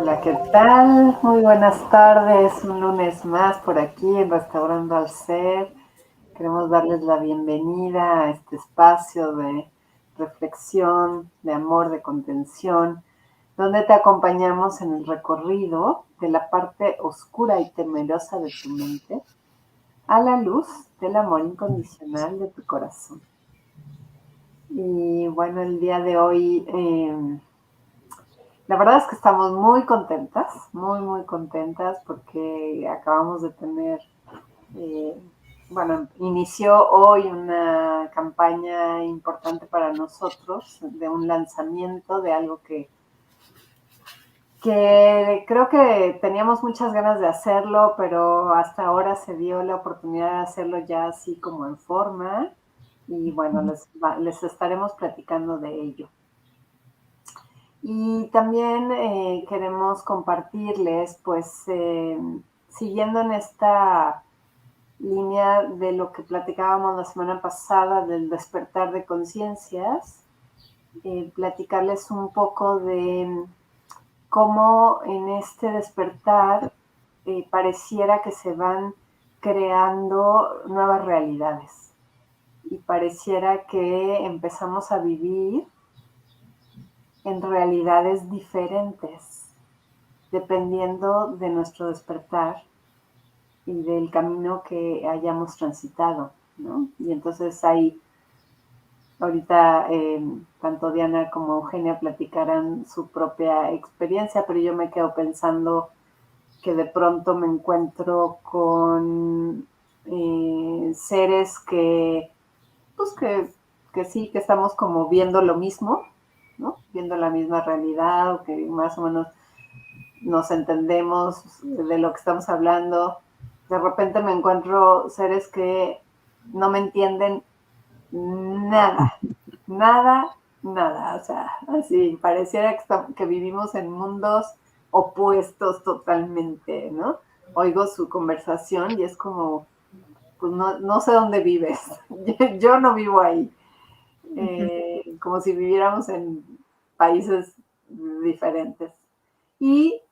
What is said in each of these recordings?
Hola, ¿qué tal? Muy buenas tardes, un lunes más por aquí en Restaurando al Ser. Queremos darles la bienvenida a este espacio de reflexión, de amor, de contención, donde te acompañamos en el recorrido de la parte oscura y temerosa de tu mente a la luz del amor incondicional de tu corazón. Y bueno, el día de hoy la verdad es que estamos muy contentas, muy, muy contentas porque acabamos de tener, eh, bueno, inició hoy una campaña importante para nosotros de un lanzamiento de algo que creo que teníamos muchas ganas de hacerlo, pero hasta ahora se dio la oportunidad de hacerlo ya así como en forma y bueno, les estaremos platicando de ello. Y también queremos compartirles, pues, siguiendo en esta línea de lo que platicábamos la semana pasada del despertar de conciencias, platicarles un poco de cómo en este despertar pareciera que se van creando nuevas realidades y pareciera que empezamos a vivir en realidades diferentes dependiendo de nuestro despertar y del camino que hayamos transitado, ¿no? Y entonces ahí, ahorita, tanto Diana como Eugenia platicarán su propia experiencia, pero yo me quedo pensando que de pronto me encuentro con seres pues que sí, que estamos como viendo lo mismo, ¿no? Viendo la misma realidad, o que más o menos nos entendemos de lo que estamos hablando. De repente me encuentro seres que no me entienden nada, nada, nada. O sea, así pareciera que vivimos en mundos opuestos totalmente, ¿no? Oigo su conversación y es como, pues no sé dónde vives, yo no vivo ahí. Como si viviéramos en países diferentes. Y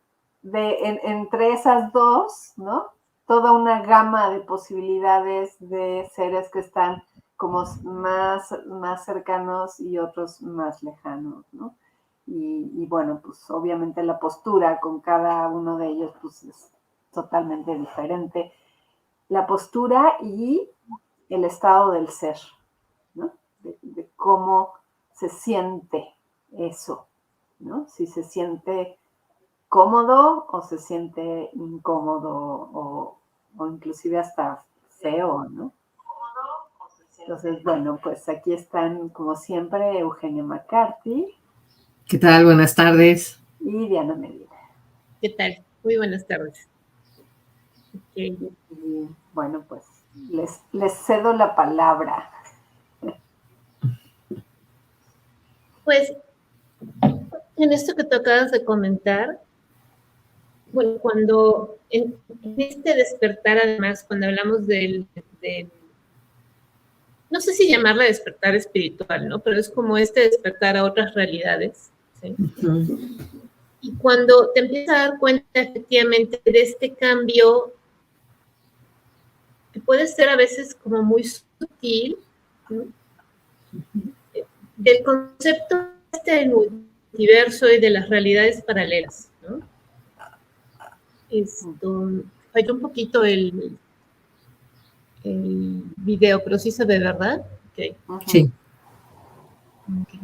entre esas dos, ¿no? Toda una gama de posibilidades de seres que están como más cercanos y otros más lejanos, ¿no? Y bueno, pues obviamente la postura con cada uno de ellos pues es totalmente diferente. La postura y el estado del ser, ¿no? De cómo se siente eso, ¿no? Si se siente cómodo o se siente incómodo o inclusive hasta feo, ¿no? Entonces, bueno, pues aquí están, como siempre, Eugenia McCarthy. ¿Qué tal? Buenas tardes. Y Diana Medina. ¿Qué tal? Muy buenas tardes. Okay. Y bueno, pues les cedo la palabra. Pues, en esto que tú acabas de comentar, bueno, cuando en este despertar, además, cuando hablamos no sé si llamarla despertar espiritual, ¿no? Pero es como este despertar a otras realidades, ¿sí? Y cuando te empiezas a dar cuenta efectivamente de este cambio, que puede ser a veces como muy sutil, ¿no? Del concepto del multiverso y de las realidades paralelas, ¿no? Falló un poquito el video, pero sí se ve, ¿verdad? Okay. Sí. Okay.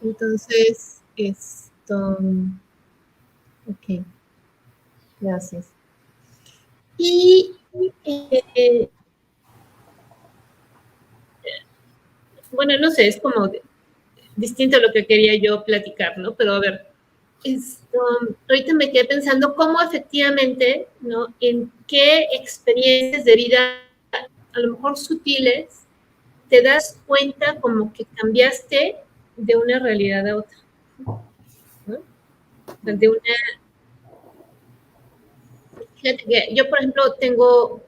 Entonces, ok, gracias. Y bueno, no sé, es como distinto a lo que quería yo platicar, ¿no? Pero a ver, ahorita me quedé pensando cómo efectivamente, ¿no? En qué experiencias de vida, a lo mejor sutiles, te das cuenta como que cambiaste de una realidad a otra, ¿no? De una... Fíjate que yo, por ejemplo, tengo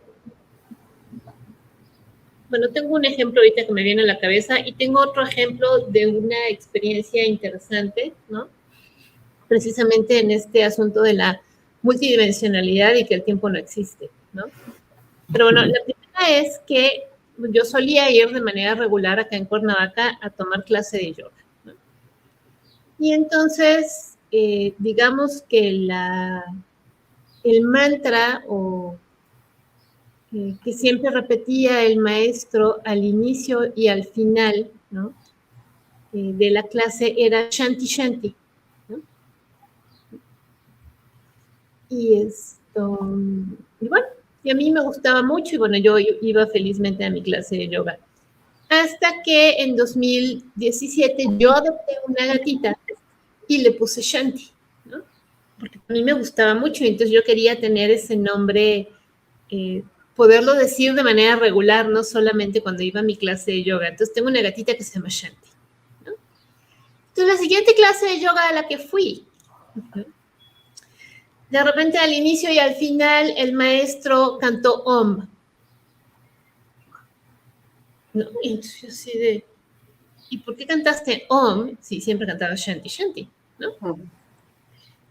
un ejemplo ahorita que me viene a la cabeza y tengo otro ejemplo de una experiencia interesante, ¿no? precisamente en este asunto de la multidimensionalidad y que el tiempo no existe, ¿no? Pero bueno, la primera es que yo solía ir de manera regular acá en Cuernavaca a tomar clase de yoga, ¿no? Y entonces, digamos que el mantra que siempre repetía el maestro al inicio y al final, ¿no? De la clase era Shanti Shanti, ¿no? Y bueno, y a mí me gustaba mucho y bueno, yo iba felizmente a mi clase de yoga. Hasta que en 2017 yo adopté una gatita y le puse Shanti, ¿no? Porque a mí me gustaba mucho y entonces yo quería tener ese nombre, poderlo decir de manera regular, no solamente cuando iba a mi clase de yoga. Entonces tengo una gatita que se llama Shanti, ¿no? Entonces la siguiente clase de yoga a la que fui, de repente al inicio y al final el maestro cantó Om, ¿no? Y entonces yo así de, ¿y por qué cantaste Om si siempre cantaba Shanti Shanti, ¿no?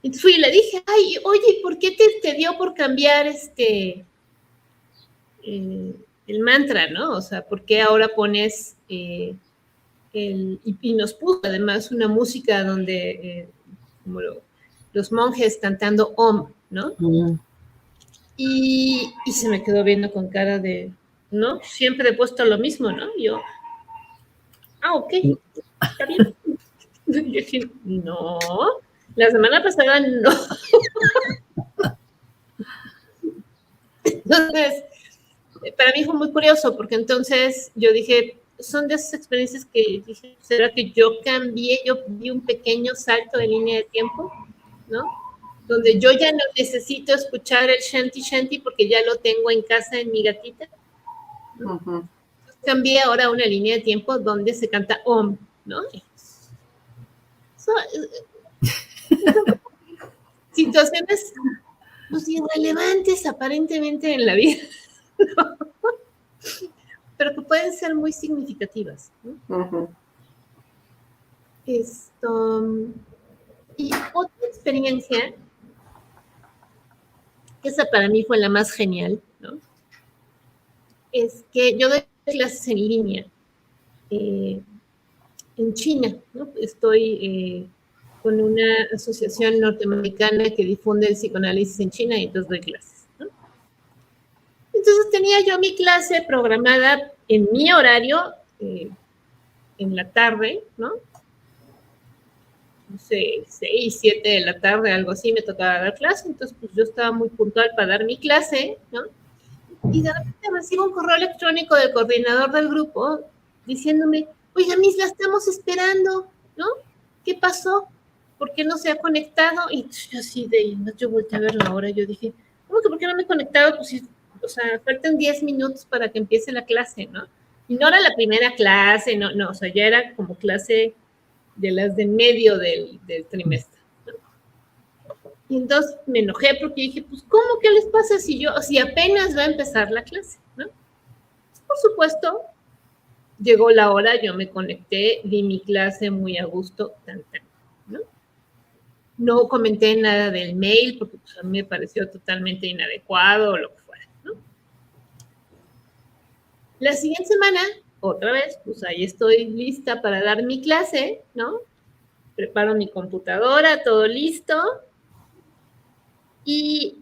Entonces fui y le dije, ay, oye, ¿por qué te dio por cambiar el mantra, ¿no? O sea, ¿por qué ahora pones y nos puso además una música donde como los monjes cantando Om, ¿no? Y se me quedó viendo con cara de, ¿no? Siempre he puesto lo mismo, ¿no? Y yo, ok, está bien. Yo dije, no, la semana pasada no. Entonces, para mí fue muy curioso, porque entonces yo dije, son de esas experiencias que dije, ¿será que yo cambié? Yo di un pequeño salto de línea de tiempo, ¿no? Donde yo ya no necesito escuchar el Shanti Shanti porque ya lo tengo en casa en mi gatita, ¿no? Entonces, cambié ahora una línea de tiempo donde se canta Om, ¿no? Situaciones pues, irrelevantes aparentemente en la vida, ¿no? Pero que pueden ser muy significativas, ¿no? Y otra experiencia, que esa para mí fue la más genial, ¿no? Es que yo doy clases en línea en China, ¿no? Estoy con una asociación norteamericana que difunde el psicoanálisis en China y entonces doy clases, ¿no? Entonces tenía yo mi clase programada en mi horario en la tarde, ¿no? No sé, 6, 7 de la tarde, algo así, me tocaba dar clase, entonces pues yo estaba muy puntual para dar mi clase, ¿no? Y de repente recibo un correo electrónico del coordinador del grupo diciéndome, oiga, Miss, la estamos esperando, ¿no? ¿Qué pasó? ¿Por qué no se ha conectado? Y yo así yo volteé a ver la hora, yo dije, ¿cómo que por qué no me he conectado? Pues, o sea, faltan 10 minutos para que empiece la clase, ¿no? Y no era la primera clase, no, o sea, ya era como clase de las de medio del trimestre, ¿no? Y entonces me enojé porque dije, pues, ¿cómo que les pasa si apenas va a empezar la clase, ¿no? Por supuesto, llegó la hora, yo me conecté, di mi clase muy a gusto, ¿no? No comenté nada del mail porque pues, a mí me pareció totalmente inadecuado o lo que fuera, ¿no? La siguiente semana, otra vez, pues ahí estoy lista para dar mi clase, ¿no? Preparo mi computadora, todo listo. Y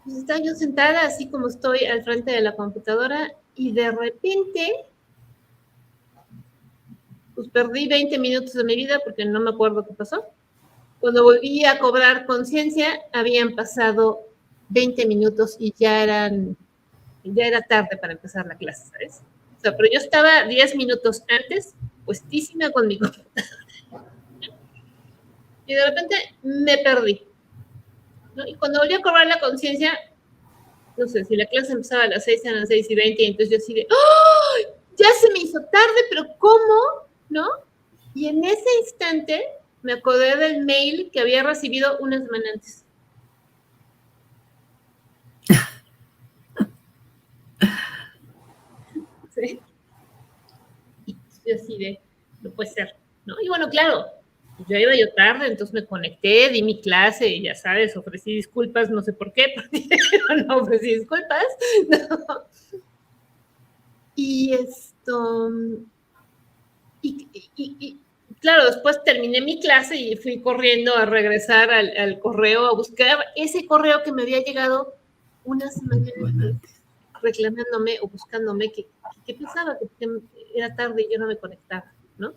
pues estaba yo sentada así como estoy al frente de la computadora y de repente pues perdí 20 minutos de mi vida porque no me acuerdo qué pasó. Cuando volví a cobrar conciencia, habían pasado 20 minutos y ya era tarde para empezar la clase, ¿sabes? O sea, pero yo estaba 10 minutos antes, puestísima con mi computadora. Y de repente me perdí, ¿no? Y cuando volví a cobrar la conciencia, no sé, si la clase empezaba a las 6, eran las 6:20, y entonces yo así de, ¡oh! Ya se me hizo tarde, pero ¿cómo? ¿No? Y en ese instante me acordé del mail que había recibido una semana antes. ¿Sí? Y yo así de, no puede ser, ¿no? Y bueno, claro, Yo iba yo tarde, entonces me conecté, di mi clase y ya sabes, ofrecí disculpas, no sé por qué, porque no ofrecí disculpas. No. Y y claro, después terminé mi clase y fui corriendo a regresar al correo, a buscar ese correo que me había llegado una semana reclamándome o buscándome que pensaba que era tarde y yo no me conectaba, ¿no?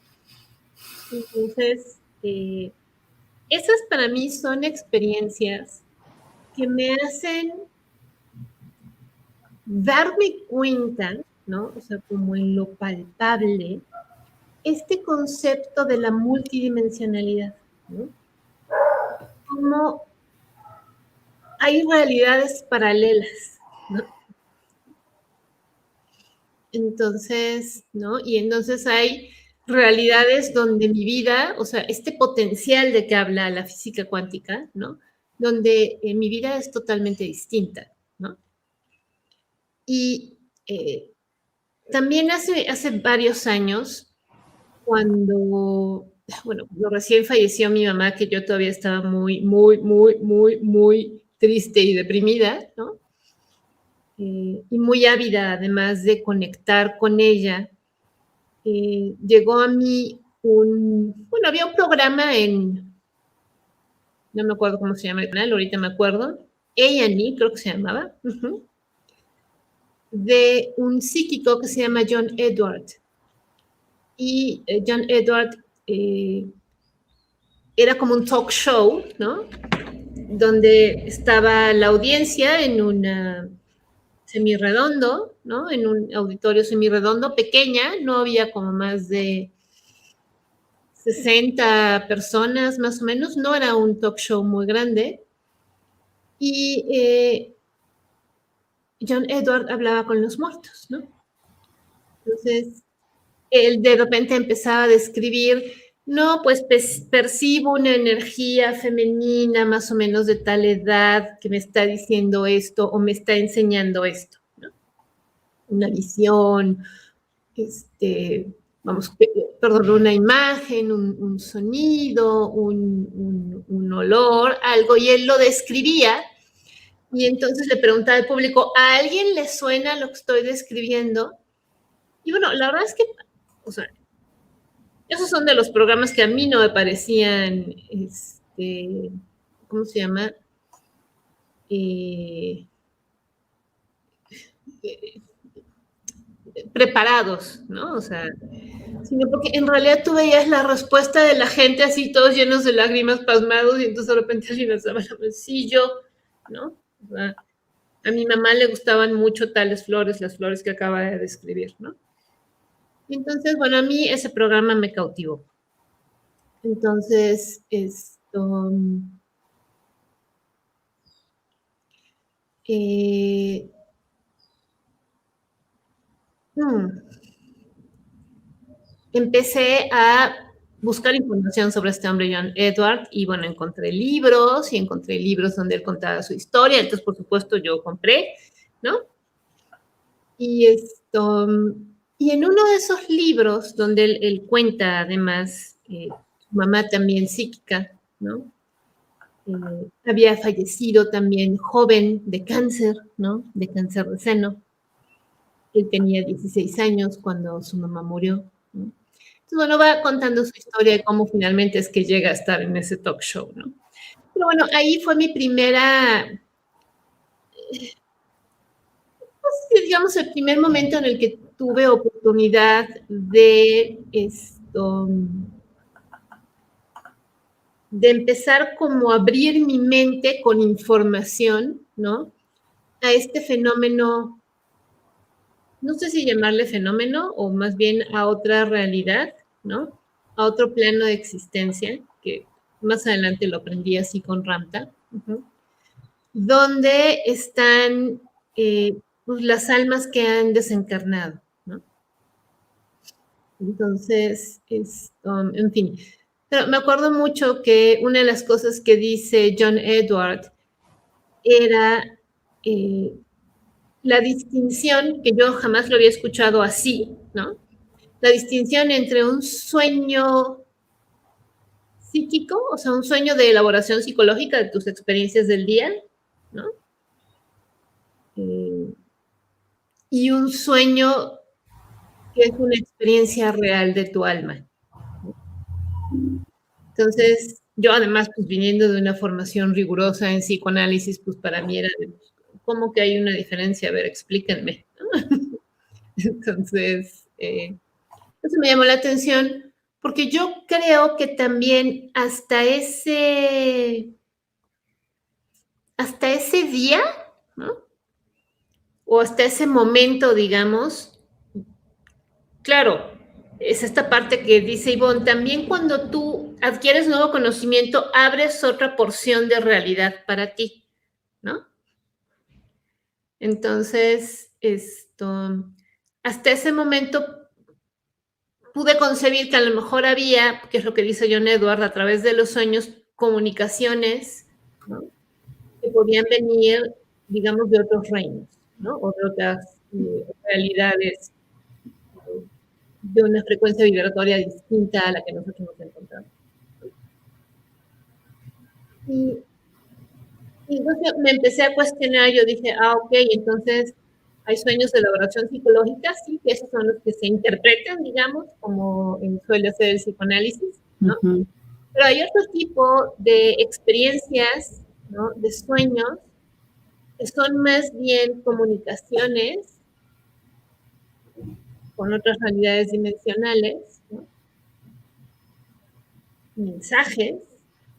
Entonces, esas para mí son experiencias que me hacen darme cuenta, ¿no? O sea, como en lo palpable, este concepto de la multidimensionalidad, ¿no? Como hay realidades paralelas, ¿no? Entonces, ¿no? Y entonces hay realidades donde mi vida, o sea, este potencial de que habla la física cuántica, ¿no? Donde mi vida es totalmente distinta, ¿no? Y también hace varios años, cuando recién falleció mi mamá, que yo todavía estaba muy, muy, muy, muy, muy triste y deprimida, ¿no? Y muy ávida, además de conectar con ella, llegó a mí había un programa no me acuerdo cómo se llama el canal, ahorita me acuerdo, A&E, creo que se llamaba, de un psíquico que se llama John Edward. Y John Edward era como un talk show, ¿no? Donde estaba la audiencia en una semirredondo, ¿no? En un auditorio semirredondo, pequeña, no había como más de 60 personas más o menos, no era un talk show muy grande. Y John Edward hablaba con los muertos, ¿no? Entonces, él de repente empezaba a describir, no, pues percibo una energía femenina más o menos de tal edad que me está diciendo esto o me está enseñando esto, ¿no? Una visión, una imagen, un sonido, un olor, algo, y él lo describía, y entonces le preguntaba al público, ¿a alguien le suena lo que estoy describiendo? Y bueno, la verdad es que, o sea, esos son de los programas que a mí no me parecían, ¿cómo se llama? Preparados, ¿no? O sea, sino porque en realidad tú veías la respuesta de la gente así, todos llenos de lágrimas, pasmados, y entonces de repente alguien alzaba la mano, sí, yo, ¿no? O sea, a mi mamá le gustaban mucho tales flores, las flores que acaba de describir, ¿no? Entonces, bueno, a mí ese programa me cautivó. Entonces, empecé a buscar información sobre este hombre, John Edward, y bueno, encontré libros donde él contaba su historia, entonces por supuesto yo compré, ¿no? Y en uno de esos libros donde él cuenta además, su mamá también psíquica, ¿no? Había fallecido también joven de cáncer, ¿no? De cáncer de seno. Él tenía 16 años cuando su mamá murió, ¿no? Entonces, bueno, va contando su historia de cómo finalmente es que llega a estar en ese talk show, ¿no? Pero bueno, ahí fue mi primera, digamos, el primer momento en el que tuve oportunidad de empezar como a abrir mi mente con información, ¿no? A este fenómeno, no sé si llamarle fenómeno o más bien a otra realidad, ¿no? A otro plano de existencia, que más adelante lo aprendí así con Ramtha, donde están pues, las almas que han desencarnado, ¿no? Entonces, en fin. Pero me acuerdo mucho que una de las cosas que dice John Edward era la distinción, que yo jamás lo había escuchado así, ¿no? La distinción entre un sueño psíquico, o sea, un sueño de elaboración psicológica de tus experiencias del día, ¿no? Y un sueño que es una experiencia real de tu alma. Entonces, yo además, pues viniendo de una formación rigurosa en psicoanálisis, pues para mí era de, ¿cómo que hay una diferencia? A ver, explíquenme. Entonces, eso me llamó la atención, porque yo creo que también hasta ese día, ¿no? O hasta ese momento, digamos, claro, es esta parte que dice Ivonne, también cuando tú adquieres nuevo conocimiento, abres otra porción de realidad para ti, ¿no? Entonces, hasta ese momento pude concebir que a lo mejor había, que es lo que dice John Edward, a través de los sueños, comunicaciones, ¿no? Que podían venir, digamos, de otros reinos, ¿no? O de otras realidades de una frecuencia vibratoria distinta a la que nosotros nos encontramos. Y entonces me empecé a cuestionar, yo dije, ok, entonces hay sueños de elaboración psicológica, sí, que esos son los que se interpretan, digamos, como suele ser el psicoanálisis, ¿no? Uh-huh. Pero hay otro tipo de experiencias, ¿no? De sueños, que son más bien comunicaciones con otras realidades dimensionales, ¿no? Mensajes,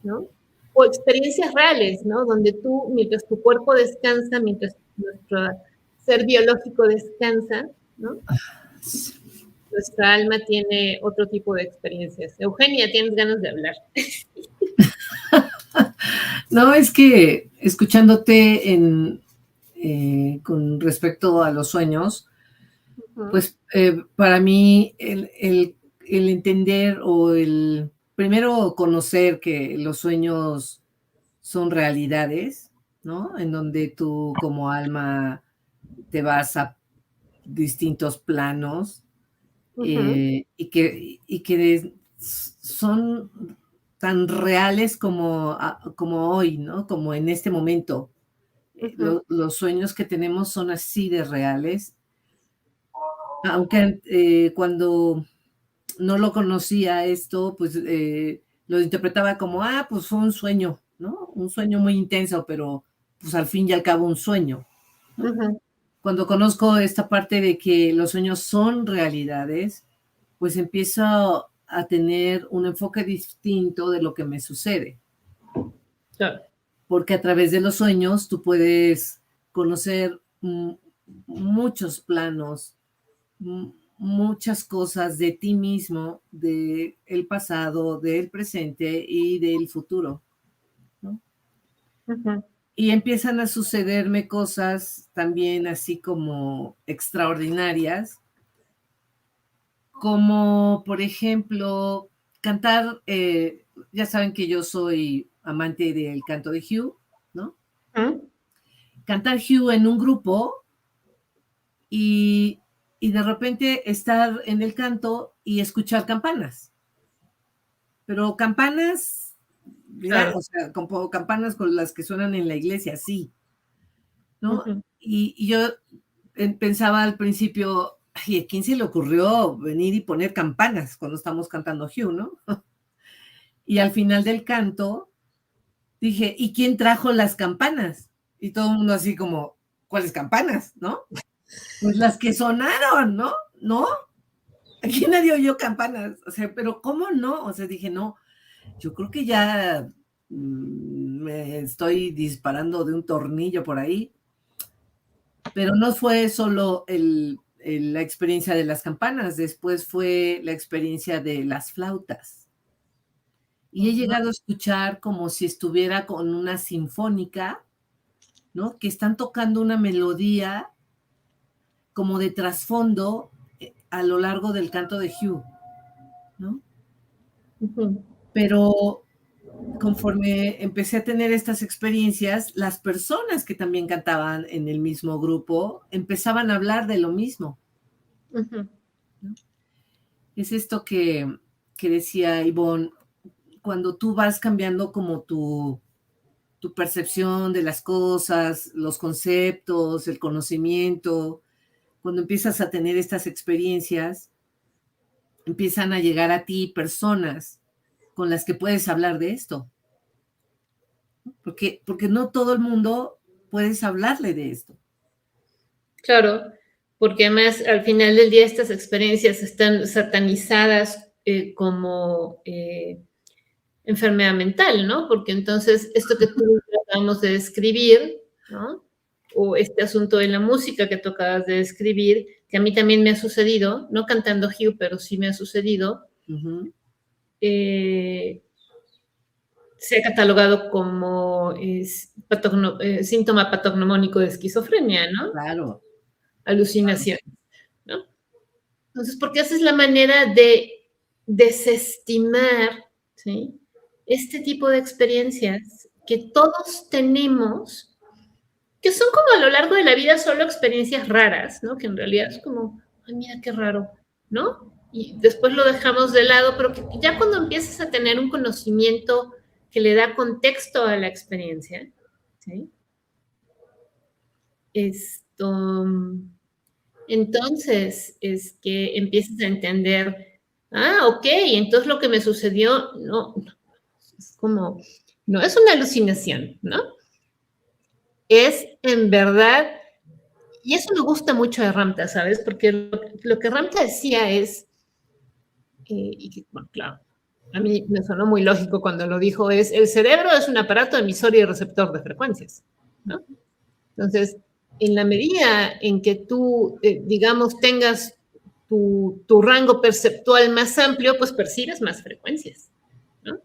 ¿no? O experiencias reales, ¿no? Donde tú, mientras tu cuerpo descansa, mientras nuestro ser biológico descansa, ¿no? Nuestra alma tiene otro tipo de experiencias. Eugenia, tienes ganas de hablar. No, es que escuchándote con respecto a los sueños, pues para mí el entender o el primero conocer que los sueños son realidades, ¿no? En donde tú como alma te vas a distintos planos y que son tan reales como hoy, ¿no? Como en este momento. Los sueños que tenemos son así de reales. Aunque cuando no lo conocía esto, pues lo interpretaba como, pues fue un sueño, ¿no? Un sueño muy intenso, pero pues al fin y al cabo un sueño, ¿no? Cuando conozco esta parte de que los sueños son realidades, pues empiezo a tener un enfoque distinto de lo que me sucede. Claro. Porque a través de los sueños tú puedes conocer muchos planos, muchas cosas de ti mismo, del pasado, del presente y del futuro, ¿no? Y empiezan a sucederme cosas también así como extraordinarias, como por ejemplo cantar, ya saben que yo soy amante del canto de Hugh, ¿no? Cantar Hugh en un grupo y de repente estar en el canto y escuchar campanas. Pero campanas, claro. O sea, como campanas con las que suenan en la iglesia, sí, ¿no? Y yo pensaba al principio, ay, ¿a quién se le ocurrió venir y poner campanas cuando estamos cantando Hugh, no? Y al final del canto dije, ¿y quién trajo las campanas? Y todo el mundo así como, ¿cuáles campanas, no? Pues las que sonaron, ¿no? ¿No? Aquí nadie oyó campanas, o sea, pero ¿cómo no? O sea, dije, no, yo creo que ya me estoy disparando de un tornillo por ahí, pero no fue solo la experiencia de las campanas, después fue la experiencia de las flautas. Y he llegado a escuchar como si estuviera con una sinfónica, ¿no? Que están tocando una melodía como de trasfondo a lo largo del canto de Hugh, ¿no? Pero conforme empecé a tener estas experiencias, las personas que también cantaban en el mismo grupo empezaban a hablar de lo mismo. ¿No? Es esto que decía Ivonne, cuando tú vas cambiando como tu percepción de las cosas, los conceptos, el conocimiento, cuando empiezas a tener estas experiencias, empiezan a llegar a ti personas con las que puedes hablar de esto. Porque no todo el mundo puedes hablarle de esto. Claro, porque además al final del día estas experiencias están satanizadas como enfermedad mental, ¿no? Porque entonces esto que tú acabamos de describir, ¿no? O este asunto de la música que tú acabas de describir, que a mí también me ha sucedido, no cantando Hugh, pero sí me ha sucedido, se ha catalogado como síntoma patognomónico de esquizofrenia, ¿no? Claro. Alucinación, ¿no? Entonces, porque esa es la manera de desestimar, ¿sí? Este tipo de experiencias que todos tenemos, que son como a lo largo de la vida solo experiencias raras, ¿no? Que en realidad es como, ay, mira qué raro, ¿no? Y después lo dejamos de lado, pero que ya cuando empiezas a tener un conocimiento que le da contexto a la experiencia, ¿sí? Entonces es que empiezas a entender, ok, entonces lo que me sucedió no es como, no es una alucinación, ¿no? Es en verdad, y eso me gusta mucho de Ramta, ¿sabes? Porque lo que Ramta decía es, y bueno, claro, a mí me sonó muy lógico cuando lo dijo, es el cerebro es un aparato emisor y receptor de frecuencias, ¿no? Entonces, en la medida en que tú, digamos, tengas tu rango perceptual más amplio, pues percibes más frecuencias, ¿no?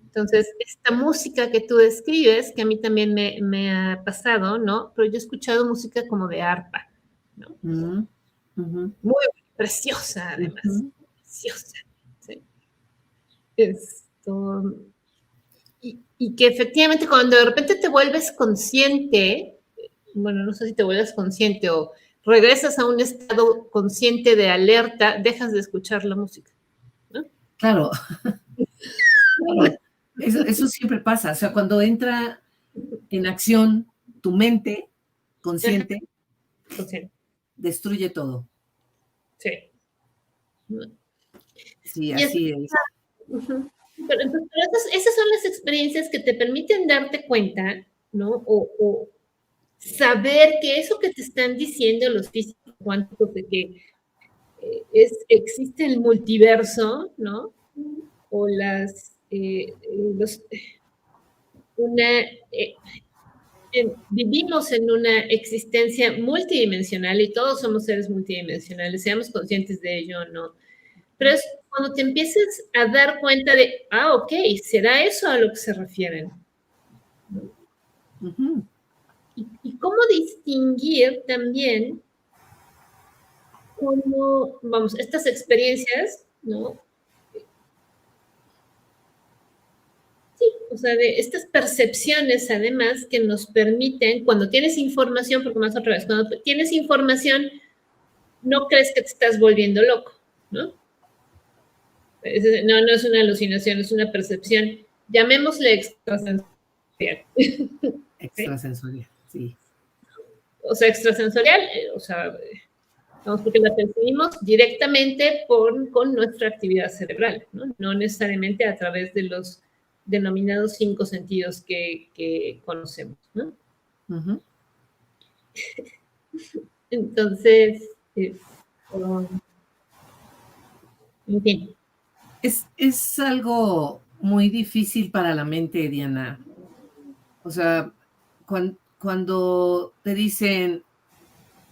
Entonces, esta música que tú describes, que a mí también me ha pasado, ¿no? Pero yo he escuchado música como de arpa, ¿no? Muy preciosa, además, preciosa, ¿sí? Y que efectivamente cuando de repente te vuelves consciente, bueno, no sé si te vuelves consciente o regresas a un estado consciente de alerta, dejas de escuchar la música, ¿no? Claro. Claro. Eso siempre pasa. O sea, cuando entra en acción tu mente consciente, destruye todo. Sí. Sí, así es. Pero entonces, esas son las experiencias que te permiten darte cuenta, ¿no? O saber que eso que te están diciendo los físicos cuánticos de que existe el multiverso, ¿no? O vivimos en una existencia multidimensional y todos somos seres multidimensionales, seamos conscientes de ello o no. Pero es cuando te empiezas a dar cuenta de, ok, ¿será eso a lo que se refieren? Y cómo distinguir también cómo, vamos, estas experiencias, ¿no? Sí, o sea, de estas percepciones además que nos permiten, cuando tienes información, porque más otra vez, cuando tienes información, no crees que te estás volviendo loco, ¿no? No es una alucinación, es una percepción, llamémosle extrasensorial. Extrasensorial, sí. O sea, extrasensorial, vamos, porque la percibimos directamente con nuestra actividad cerebral, ¿no? No necesariamente a través de los denominados 5 sentidos que conocemos, ¿no? Entonces, en fin. Es algo muy difícil para la mente, Diana. O sea, cuando te dicen,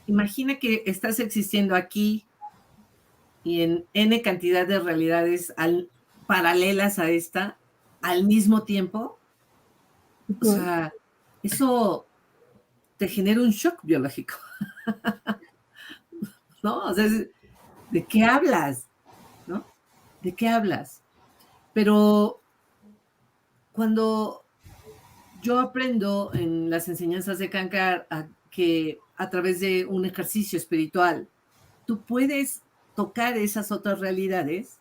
imagina que estás existiendo aquí y en N cantidad de realidades paralelas a esta al mismo tiempo, o sea, eso te genera un shock biológico. ¿No? O sea, ¿de qué hablas? ¿No? ¿De qué hablas? Pero cuando yo aprendo en las enseñanzas de Cankar que a través de un ejercicio espiritual tú puedes tocar esas otras realidades,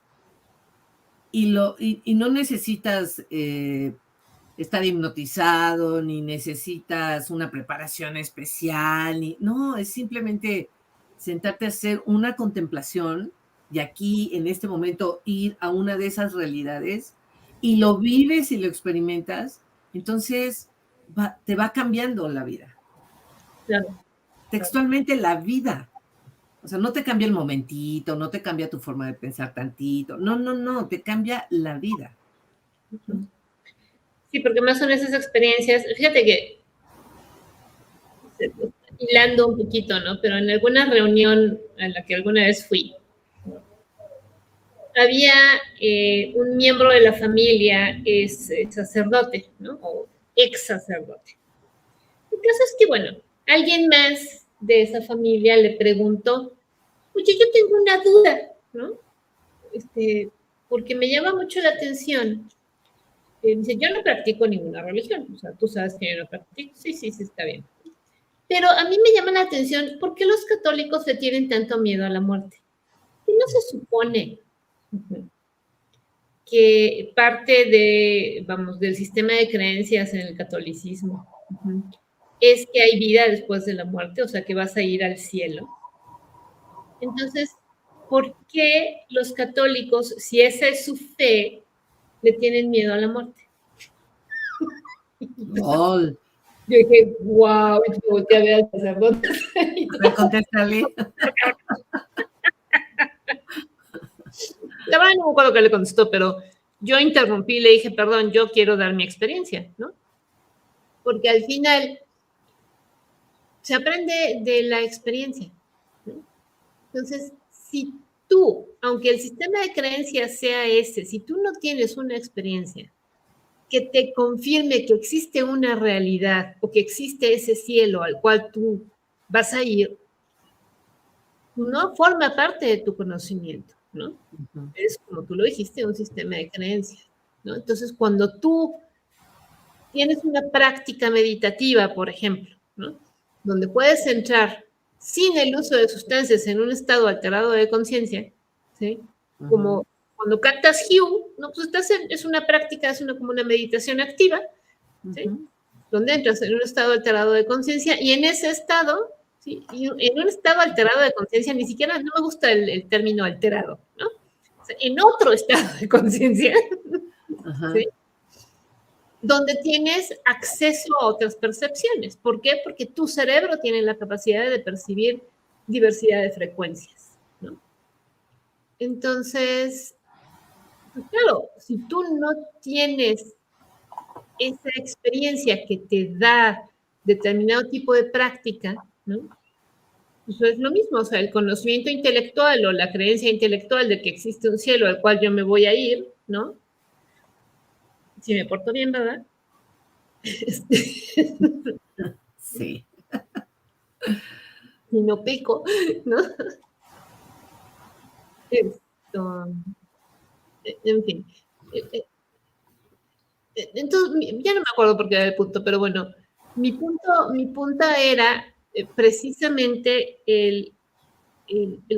y no necesitas estar hipnotizado, ni necesitas una preparación especial, no, es simplemente sentarte a hacer una contemplación y aquí, en este momento, ir a una de esas realidades y lo vives y lo experimentas, entonces te va cambiando la vida. Claro. Textualmente la vida. O sea, no te cambia el momentito, no te cambia tu forma de pensar tantito. No, te cambia la vida. ¿No? Sí, porque más son esas experiencias. Fíjate que, hilando un poquito, ¿no? Pero en alguna reunión a la que alguna vez fui, había un miembro de la familia, es sacerdote, ¿no? O ex sacerdote. El caso es que, bueno, alguien más de esa familia le preguntó, oye, yo tengo una duda, ¿no? Porque me llama mucho la atención. Dice, yo no practico ninguna religión, o sea, tú sabes que yo no practico. Sí, está bien. Pero a mí me llama la atención, ¿por qué los católicos le tienen tanto miedo a la muerte? ¿Y no se supone que parte de, vamos, del sistema de creencias en el catolicismo es que hay vida después de la muerte, o sea, que vas a ir al cielo? Entonces, ¿por qué los católicos, si esa es su fe, le tienen miedo a la muerte? ¡Lol! Yo dije, wow, y te volteé a ver al sacerdote. Contéstale. La verdad no me acuerdo que le contestó, pero yo interrumpí y le dije, perdón, yo quiero dar mi experiencia, ¿no? Porque al final se aprende de la experiencia, ¿no? Entonces, si tú, aunque el sistema de creencias sea ese, si tú no tienes una experiencia que te confirme que existe una realidad o que existe ese cielo al cual tú vas a ir, no forma parte de tu conocimiento, ¿no? Es, como tú lo dijiste, un sistema de creencias, ¿no? Entonces, cuando tú tienes una práctica meditativa, por ejemplo, ¿no? Donde puedes entrar sin el uso de sustancias en un estado alterado de conciencia, ¿sí? Como cuando cantas Hue, ¿no? Pues es una práctica, como una meditación activa, ¿sí? Donde entras en un estado alterado de conciencia y en ese estado, ¿sí? Y en un estado alterado de conciencia, ni siquiera, no me gusta el término alterado, ¿no? O sea, en otro estado de conciencia, ¿sí? Donde tienes acceso a otras percepciones. ¿Por qué? Porque tu cerebro tiene la capacidad de percibir diversidad de frecuencias, ¿no? Entonces, pues claro, si tú no tienes esa experiencia que te da determinado tipo de práctica, ¿no? Eso es lo mismo, o sea, el conocimiento intelectual o la creencia intelectual de que existe un cielo al cual yo me voy a ir, ¿no? Si me porto bien, ¿verdad? Sí. Y no peco, ¿no? Esto, en fin. Entonces, ya no me acuerdo por qué era el punto, pero bueno, mi punto era precisamente el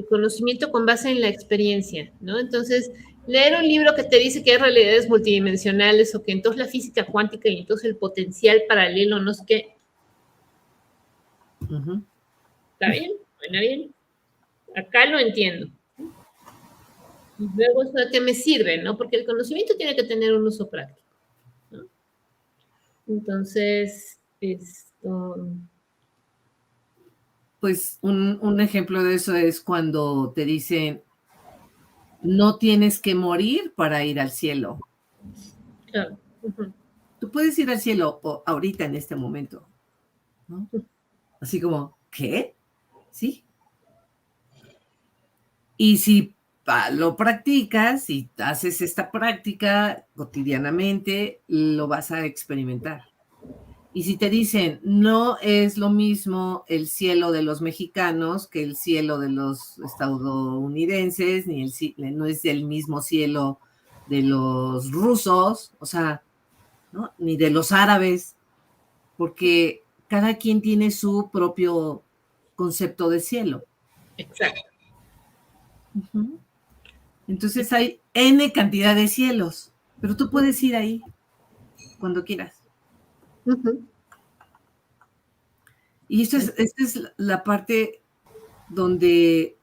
conocimiento con base en la experiencia, ¿no? Entonces, leer un libro que te dice que hay realidades multidimensionales o que entonces la física cuántica y entonces el potencial paralelo, no sé qué. ¿Está bien? ¿Suena bien? Acá lo entiendo. Y luego, ¿eso de qué me sirve, no? Porque el conocimiento tiene que tener un uso práctico, ¿no? Entonces, esto... Pues un ejemplo de eso es cuando te dicen, no tienes que morir para ir al cielo. Claro. Tú puedes ir al cielo ahorita en este momento, ¿no? Así como, ¿qué? Sí. Y si lo practicas y haces esta práctica cotidianamente, lo vas a experimentar. Y si te dicen, no es lo mismo el cielo de los mexicanos que el cielo de los estadounidenses, no es el mismo cielo de los rusos, o sea, ¿no? Ni de los árabes, porque cada quien tiene su propio concepto de cielo. Exacto. Entonces hay N cantidad de cielos, pero tú puedes ir ahí cuando quieras. Y esta es la parte donde,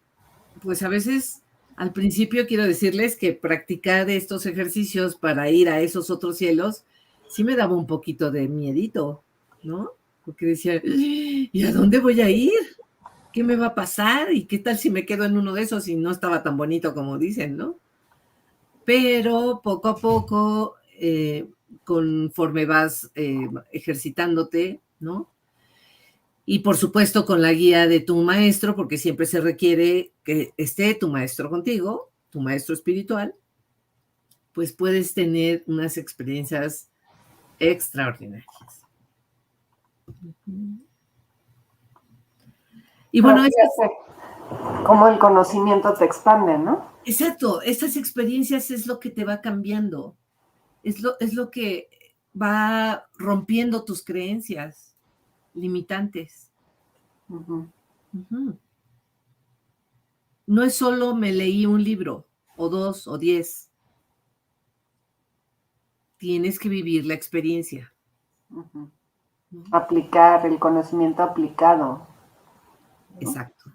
pues a veces, al principio quiero decirles que practicar estos ejercicios para ir a esos otros cielos, sí me daba un poquito de miedito, ¿no? Porque decía, ¿y a dónde voy a ir? ¿Qué me va a pasar? ¿Y qué tal si me quedo en uno de esos y no estaba tan bonito como dicen, ¿no? Pero poco a poco, conforme vas ejercitándote, ¿no? Y por supuesto con la guía de tu maestro, porque siempre se requiere que esté tu maestro contigo, tu maestro espiritual, pues puedes tener unas experiencias extraordinarias. Y bueno, como el conocimiento te expande, ¿no? Exacto, estas experiencias es lo que te va cambiando, es lo que va rompiendo tus creencias limitantes. No es solo me leí un libro, o 2, o 10. Tienes que vivir la experiencia. Aplicar el conocimiento aplicado. Exacto.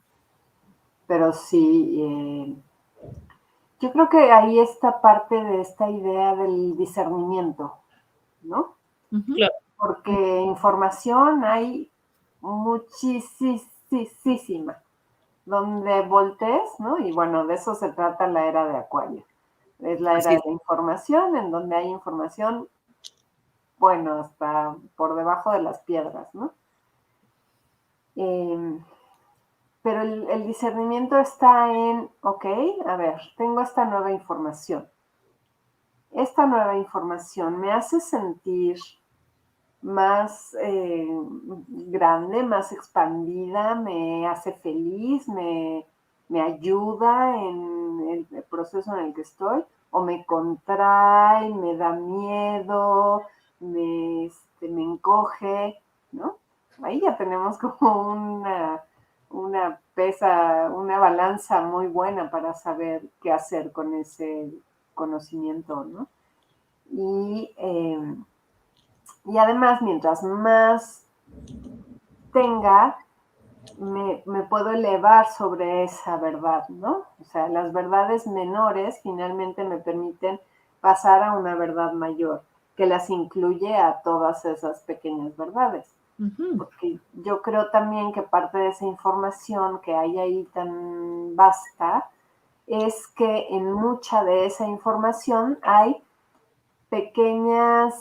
Pero sí, yo creo que ahí está parte de esta idea del discernimiento, ¿no? Claro. Porque información hay muchísima. Donde voltees, ¿no? Y bueno, de eso se trata la era de Acuario. Es la era de la información, en donde hay información, bueno, hasta por debajo de las piedras, ¿no? Pero el discernimiento está en, ok, a ver, tengo esta nueva información. Esta nueva información me hace sentir más grande, más expandida, me hace feliz, me ayuda en el proceso en el que estoy, o me contrae, me da miedo, me encoge, ¿no? Ahí ya tenemos como una pesa, una balanza muy buena para saber qué hacer con ese conocimiento, ¿no? Y además, mientras más tenga, me puedo elevar sobre esa verdad, ¿no? O sea, las verdades menores finalmente me permiten pasar a una verdad mayor, que las incluye a todas esas pequeñas verdades. Porque yo creo también que parte de esa información que hay ahí tan vasta es que en mucha de esa información hay pequeñas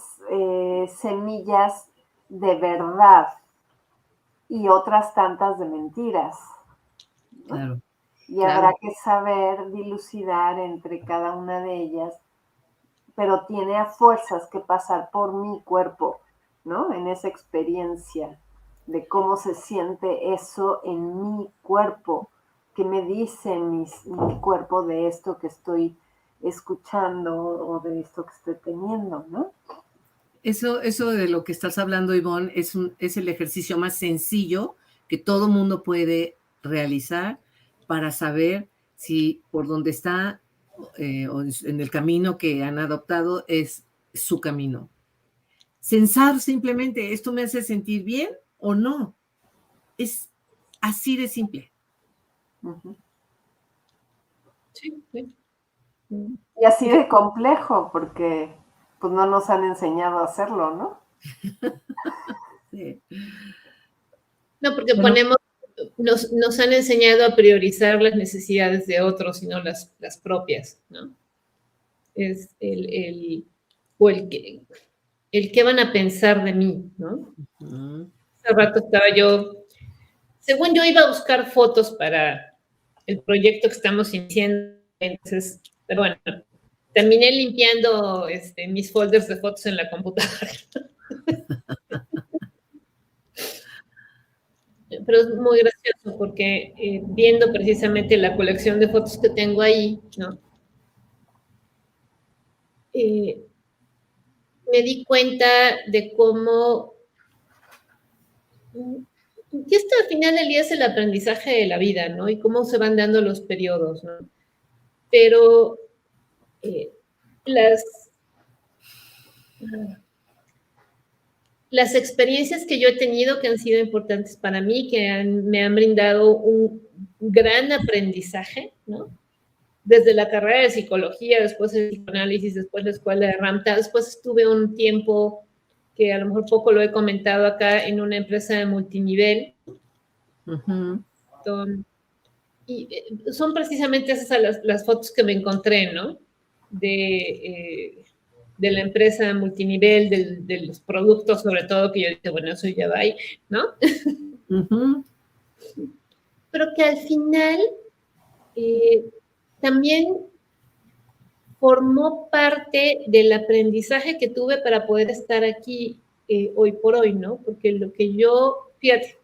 semillas de verdad y otras tantas de mentiras, ¿no? Claro. Y habrá que saber dilucidar entre cada una de ellas, pero tiene a fuerzas que pasar por mi cuerpo, ¿no? En esa experiencia de cómo se siente eso en mi cuerpo, qué me dice mi cuerpo de esto que estoy escuchando o de esto que estoy teniendo, ¿no? Eso de lo que estás hablando, Ivonne, es el ejercicio más sencillo que todo mundo puede realizar para saber si por donde está o en el camino que han adoptado es su camino. Censar simplemente, ¿esto me hace sentir bien o no? Es así de simple. Sí. Y así de complejo, porque pues no nos han enseñado a hacerlo, ¿no? Sí. No, porque nos han enseñado a priorizar las necesidades de otros y no las propias, ¿no? Es el qué van a pensar de mí, ¿no? Hace rato estaba según yo iba a buscar fotos para el proyecto que estamos iniciando, entonces, pero bueno, terminé limpiando mis folders de fotos en la computadora. Pero es muy gracioso porque viendo precisamente la colección de fotos que tengo ahí, ¿no? Me di cuenta de cómo, y esto al final del día es el aprendizaje de la vida, ¿no? Y cómo se van dando los periodos, ¿no? Pero las experiencias que yo he tenido que han sido importantes para mí, que me han brindado un gran aprendizaje, ¿no? Desde la carrera de psicología, después el psicoanálisis, después la escuela de Ramta, después estuve un tiempo, que a lo mejor poco lo he comentado acá, en una empresa de multinivel. Y son precisamente esas las fotos que me encontré, ¿no? De la empresa multinivel, de los productos, sobre todo, que yo dije, bueno, eso ya va ahí, ¿no? Pero que al final también formó parte del aprendizaje que tuve para poder estar aquí hoy por hoy, ¿no? Porque lo que yo, fíjate,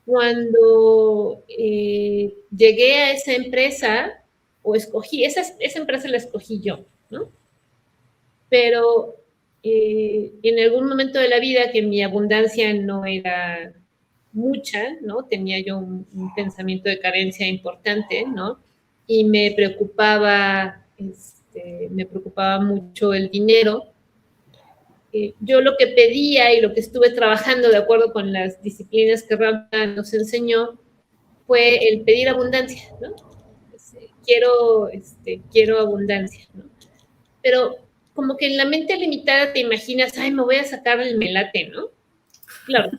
cuando llegué a esa empresa, o escogí, esa empresa la escogí yo, ¿no? Pero en algún momento de la vida que mi abundancia no era mucha, ¿no? Tenía yo un pensamiento de carencia importante, ¿no? Y me preocupaba mucho el dinero. Yo lo que pedía y lo que estuve trabajando de acuerdo con las disciplinas que Ramta nos enseñó fue el pedir abundancia, ¿no? Quiero abundancia, ¿no? Pero como que en la mente limitada te imaginas, ay, me voy a sacar el melate, ¿no? Claro,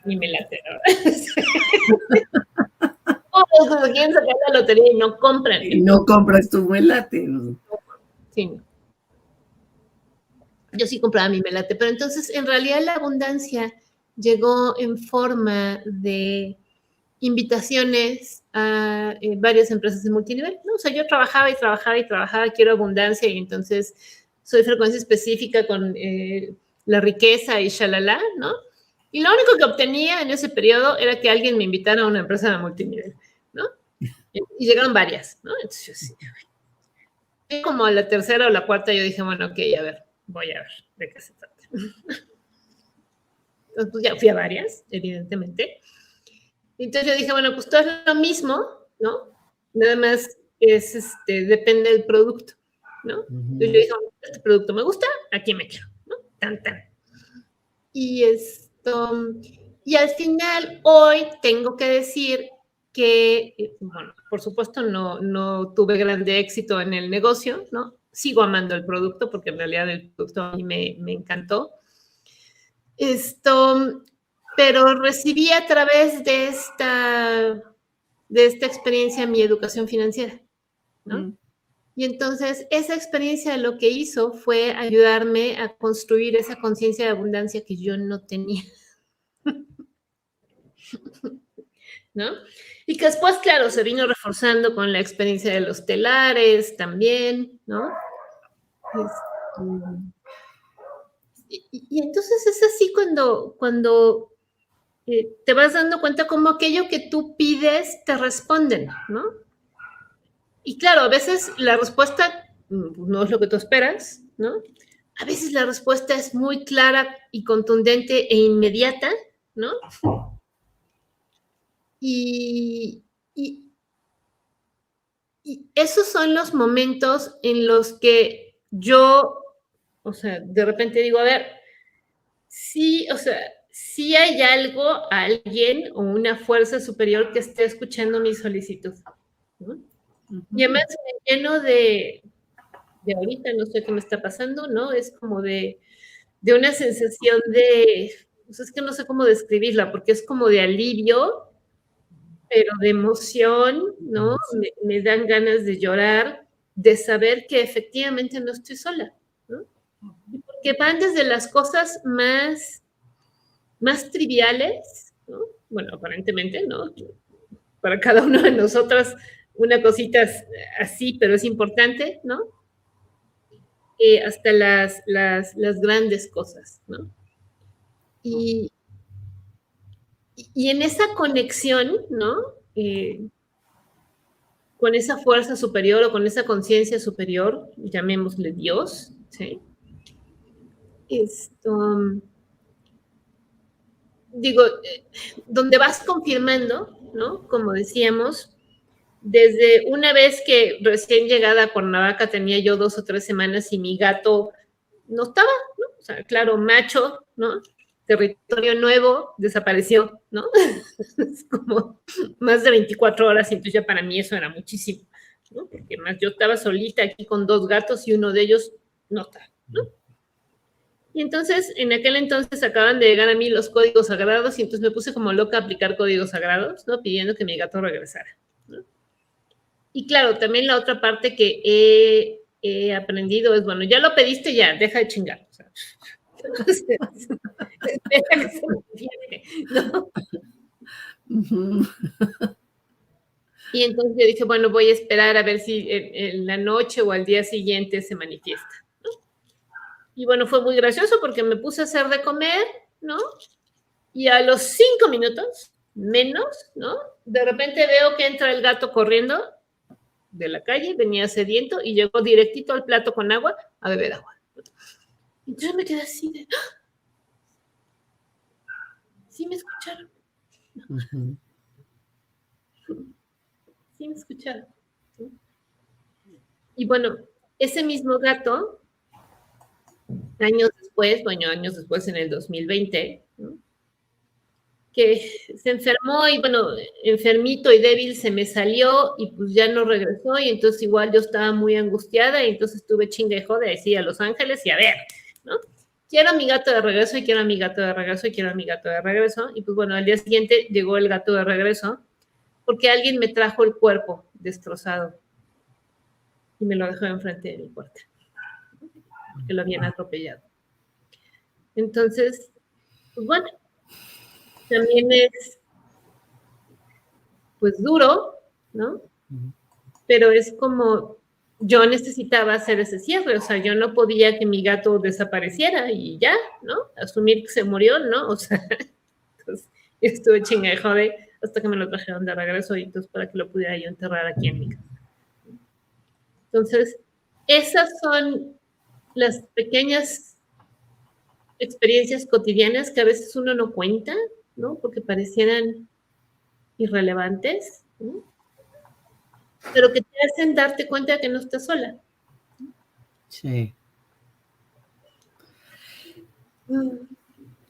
mi melate, ¿no? Todos quieren sacar la lotería y no compran. Y no compras tu melate, ¿no? Sí, no. Yo sí compraba mi melate, pero entonces en realidad la abundancia llegó en forma de invitaciones a varias empresas de multinivel, ¿no? O sea, yo trabajaba, quiero abundancia, y entonces soy frecuencia específica con la riqueza y shalala, ¿no? Y lo único que obtenía en ese periodo era que alguien me invitara a una empresa de multinivel, ¿no? Y llegaron varias, ¿no? Entonces yo sí, como a la tercera o la cuarta yo dije, bueno, ok, a ver, voy a ver de qué se trata. Entonces, pues ya fui a varias, evidentemente. Entonces yo dije, bueno, pues todo es lo mismo, ¿no? Nada más depende del producto, ¿no? Entonces yo dije, bueno, este producto me gusta, aquí me quedo, ¿no? Tan, tan. Y y al final, hoy tengo que decir que, bueno, por supuesto no tuve grande éxito en el negocio, ¿no? Sigo amando el producto porque en realidad el producto a mí me encantó. Pero recibí a través de esta experiencia mi educación financiera, ¿no? Y entonces esa experiencia lo que hizo fue ayudarme a construir esa conciencia de abundancia que yo no tenía, ¿no? Y que después, claro, se vino reforzando con la experiencia de los telares también, ¿no? Y entonces es así cuando te vas dando cuenta como aquello que tú pides te responden, ¿no? Y claro, a veces la respuesta no es lo que tú esperas, ¿no? A veces la respuesta es muy clara y contundente e inmediata, ¿no? Y esos son los momentos en los que yo, o sea, de repente digo, a ver, sí, o sea, sí hay algo, alguien o una fuerza superior que esté escuchando mi solicitud, ¿no? Y además me lleno de ahorita, no sé qué me está pasando, ¿no? Es como de una sensación pues es que no sé cómo describirla, porque es como de alivio, pero de emoción, ¿no? Me dan ganas de llorar, de saber que efectivamente no estoy sola, ¿no? Porque van desde las cosas más triviales, ¿no? Bueno, aparentemente, ¿no? Para cada uno de nosotras una cosita así, pero es importante, ¿no? Hasta las grandes cosas, ¿no? Y en esa conexión, ¿no? Con esa fuerza superior o con esa conciencia superior, llamémosle Dios, ¿sí? Digo, donde vas confirmando, ¿no? Como decíamos, desde una vez que recién llegada a Cuernavaca tenía yo 2 o 3 semanas y mi gato no estaba, ¿no? O sea, claro, macho, ¿no? Territorio nuevo, desapareció, ¿no? Es como más de 24 horas, y entonces ya para mí eso era muchísimo, ¿no? Porque más yo estaba solita aquí con 2 gatos y uno de ellos no está, ¿no? Y entonces, en aquel entonces acaban de llegar a mí los códigos sagrados y entonces me puse como loca a aplicar códigos sagrados, ¿no? Pidiendo que mi gato regresara, ¿no? Y claro, también la otra parte que he aprendido es, bueno, ya lo pediste, ya, deja de chingar. O sea, espera que se manifieste, ¿no? Y entonces yo dije, bueno, voy a esperar a ver si en la noche o al día siguiente se manifiesta, ¿no? Y bueno, fue muy gracioso porque me puse a hacer de comer, ¿no? Y a los 5 minutos, menos, ¿no? De repente veo que entra el gato corriendo de la calle, venía sediento y llegó directito al plato con agua a beber agua. Y yo me quedé así de, ¡ah! ¿Sí me escucharon? Uh-huh. Sí me escucharon. ¿Sí? Y bueno, ese mismo gato, años después en el 2020, ¿no? Que se enfermó y bueno, enfermito y débil se me salió y pues ya no regresó y entonces igual yo estaba muy angustiada y entonces estuve chinguejo de decir a Los Ángeles y a ver, ¿no? Quiero a mi gato de regreso y quiero a mi gato de regreso y quiero a mi gato de regreso y pues bueno, al día siguiente llegó el gato de regreso porque alguien me trajo el cuerpo destrozado y me lo dejó enfrente de mi puerta, porque lo habían atropellado. Entonces, pues bueno, también es pues duro, ¿no? Pero es como yo necesitaba hacer ese cierre, o sea, yo no podía que mi gato desapareciera y ya, ¿no? Asumir que se murió, ¿no? O sea, entonces estuve chinga de jode hasta que me lo trajeron de regreso y entonces para que lo pudiera yo enterrar aquí en mi casa. Entonces, esas son las pequeñas experiencias cotidianas que a veces uno no cuenta, ¿no? Porque parecieran irrelevantes, ¿no? Pero que te hacen darte cuenta de que no estás sola. Sí.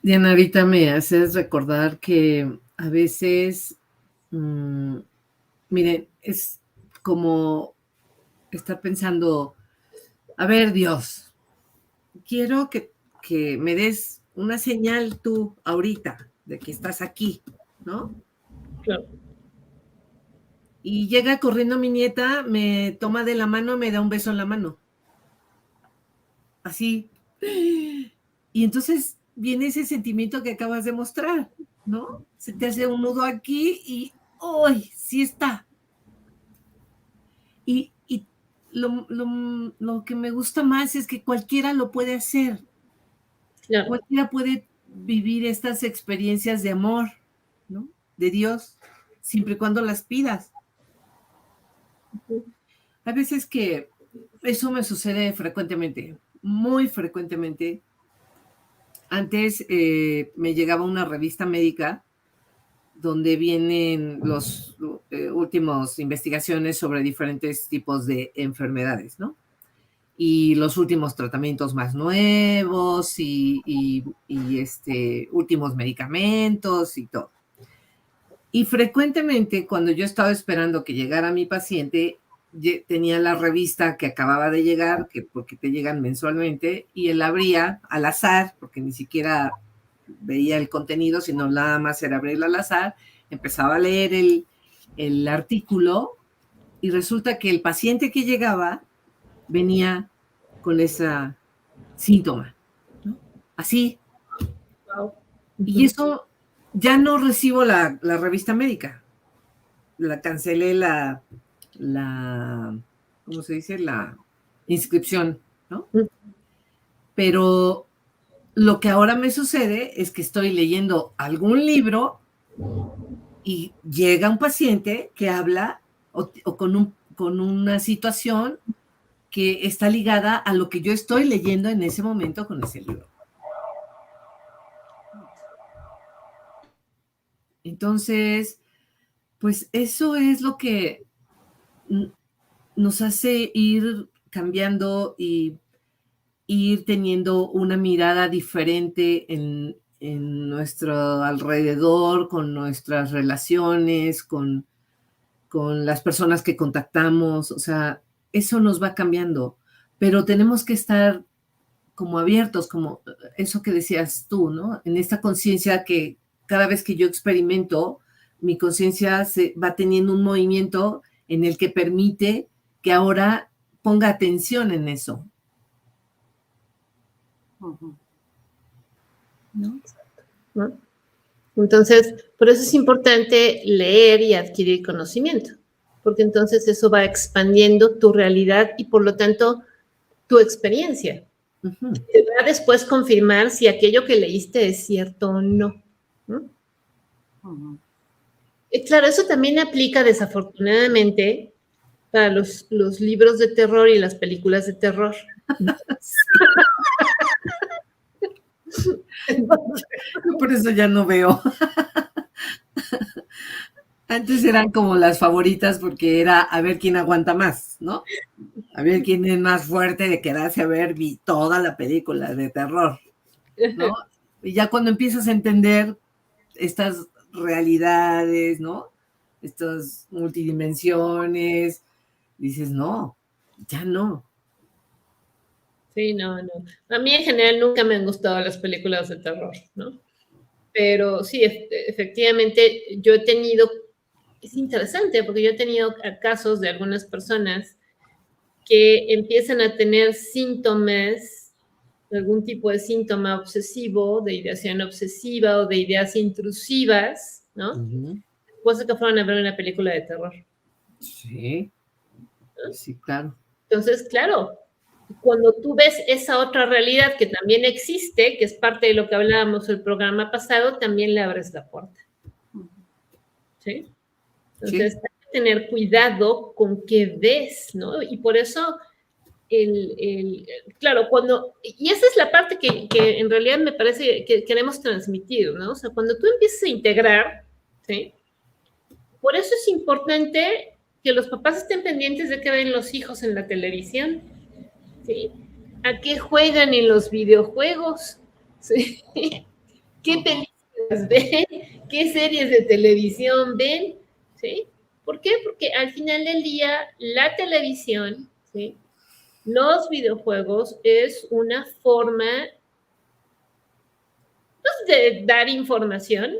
Diana, ahorita me haces recordar que a veces, miren, es como estar pensando, a ver, Dios, quiero que me des una señal tú ahorita de que estás aquí, ¿no? Claro. Y llega corriendo mi nieta, me toma de la mano, me da un beso en la mano. Así. Y entonces viene ese sentimiento que acabas de mostrar, ¿no? Se te hace un nudo aquí y ¡ay! Sí está. Y lo que me gusta más es que cualquiera lo puede hacer. Claro. Cualquiera puede vivir estas experiencias de amor, ¿no? De Dios, siempre y cuando las pidas. Hay veces que eso me sucede frecuentemente, muy frecuentemente. Antes me llegaba una revista médica donde vienen los últimos investigaciones sobre diferentes tipos de enfermedades, ¿no? Y los últimos tratamientos más nuevos y últimos medicamentos y todo. Y frecuentemente cuando yo estaba esperando que llegara mi paciente, tenía la revista que acababa de llegar, porque te llegan mensualmente, y él abría al azar, porque ni siquiera veía el contenido, sino nada más era abrirla al azar, empezaba a leer el artículo y resulta que el paciente que llegaba venía con ese síntoma, ¿no? Así. Wow. Y eso ya no recibo la revista médica. La cancelé ¿cómo se dice? La inscripción, ¿no? Pero lo que ahora me sucede es que estoy leyendo algún libro y llega un paciente que habla o con una situación que está ligada a lo que yo estoy leyendo en ese momento con ese libro. Entonces, pues eso es lo que nos hace ir cambiando y ir teniendo una mirada diferente en nuestro alrededor, con nuestras relaciones, con las personas que contactamos, o sea, eso nos va cambiando, pero tenemos que estar como abiertos, como eso que decías tú, ¿no? En esta conciencia que cada vez que yo experimento, mi conciencia se va teniendo un movimiento en el que permite que ahora ponga atención en eso. ¿No? ¿No? Entonces, por eso es importante leer y adquirir conocimiento, porque entonces eso va expandiendo tu realidad y por lo tanto tu experiencia. Te va a después confirmar si aquello que leíste es cierto o no. ¿No? Y claro, eso también aplica desafortunadamente para los libros de terror y las películas de terror. Por eso ya no veo. Antes eran como las favoritas porque era a ver quién aguanta más, ¿no? A ver quién es más fuerte de quedarse a ver toda la película de terror, ¿no? Y ya cuando empiezas a entender estas realidades, ¿no? Estas multidimensiones, dices, no, ya no. Sí, no. A mí en general nunca me han gustado las películas de terror, ¿no? Pero sí, efectivamente, yo he tenido, es interesante porque yo he tenido casos de algunas personas que empiezan a tener síntomas, algún tipo de síntoma obsesivo, de ideación obsesiva o de ideas intrusivas, ¿no? Después de que fueron a ver una película de terror. Sí, sí, claro. Entonces, claro, cuando tú ves esa otra realidad que también existe, que es parte de lo que hablábamos el programa pasado, también le abres la puerta. ¿Sí? Entonces, sí. hay que tener cuidado con qué ves, ¿no? Y por eso, claro, y esa es la parte que en realidad me parece que queremos transmitir, ¿no? O sea, cuando tú empiezas a integrar, ¿sí? Por eso es importante que los papás estén pendientes de qué ven los hijos en la televisión, ¿sí? ¿A qué juegan en los videojuegos? ¿Sí? ¿Qué películas ven? ¿Qué series de televisión ven? ¿Sí? ¿Por qué? Porque al final del día, la televisión, ¿sí? Los videojuegos es una forma pues, de dar información.